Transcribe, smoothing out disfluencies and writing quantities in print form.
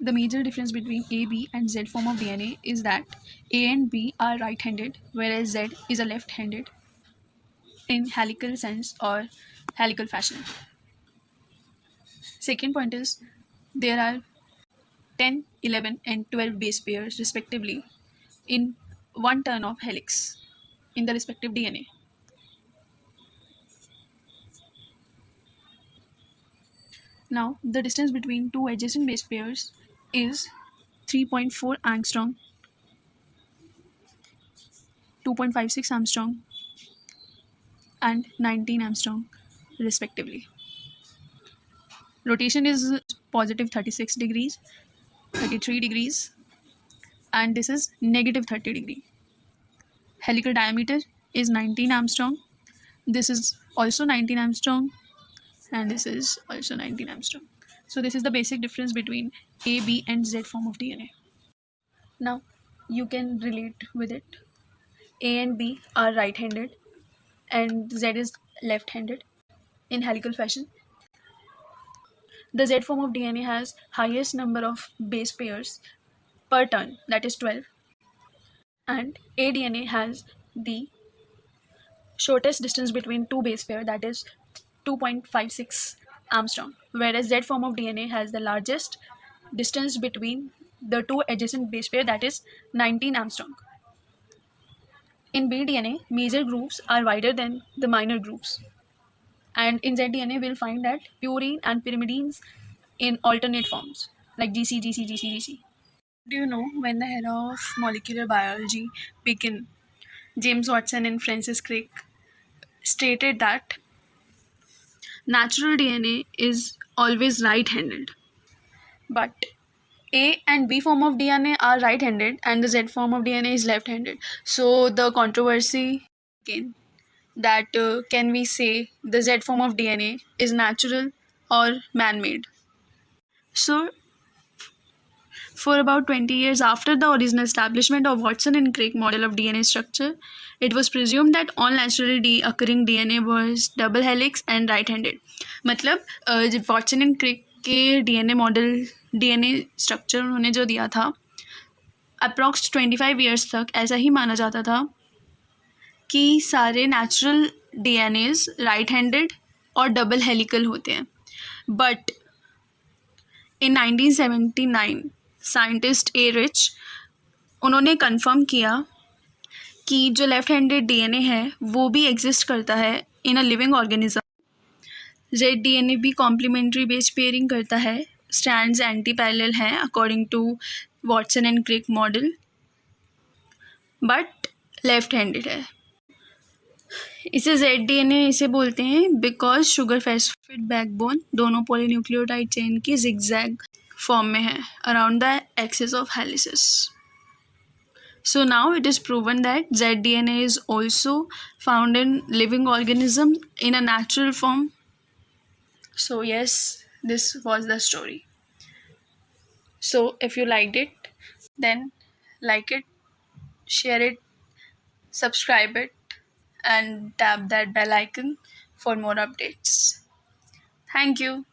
The major difference between A, B, and Z form of DNA is that A and B are right-handed, whereas Z is a left-handed in helical sense or helical fashion. Second point is there are 10, 11, and 12 base pairs respectively in one turn of helix in the respective DNA. Now, the distance between two adjacent base pairs is 3.4 angstrom, 2.56 angstrom, and 19 angstrom, respectively. Rotation is positive 36 degrees, 33 degrees, and this is negative 30 degree. Helical diameter is 19 angstrom. This is also 19 angstrom, and this is also 19 angstrom. So this is the basic difference between A, B, and Z form of DNA. Now you can relate with it. A and B are right-handed, and Z is left-handed in helical fashion. The Z form of DNA has highest number of base pairs per turn, that is 12, and A DNA has the shortest distance between two base pair, that is 2.56 angstrom, whereas Z form of DNA has the largest distance between the two adjacent base pair, that is 19 angstrom. In B DNA, major groups are wider than the minor groups, and in Z DNA we'll find that purine and pyrimidines in alternate forms like GC, GC, GC, GC. Do you know when the era of molecular biology began? James Watson and Francis Crick stated that natural DNA is always right-handed, but A and B form of DNA are right-handed and the Z form of DNA is left-handed. So the controversy again that can we say the Z form of DNA is natural or man-made? So for about 20 years after the original establishment of Watson and Crick model of DNA structure, it was presumed that all naturally occurring DNA was double helix and right-handed. मतलब जब Watson and Crick के DNA model DNA structure उन्होंने जो दिया था approx 25 years तक ऐसा ही माना जाता था कि सारे natural DNAs right-handed और double helical होते हैं. But in 1979 scientist A rich उन्होंने कंफर्म किया कि जो लेफ्ट हैंडेड डीएनए है वो भी एग्जिस्ट करता है in a living organism. Z DNA भी कॉम्प्लीमेंट्री बेस पेयरिंग करता है, स्ट्रैंड्स एंटी पैरेलल हैं according to Watson and Crick model, but left handed है. इसे जेड डीएनए इसे बोलते हैं बिकॉज शुगर फॉस्फेट बैकबोन दोनों पॉलीन्यूक्लियोटाइड चेन की जिगजैग फॉर्म में है around the axis of helices. So now it is proven that ZDNA is also found in living organism in a natural form. So yes, this was the story. So if you liked it, then like it, share it, subscribe it, and tap that bell icon for more updates. Thank you.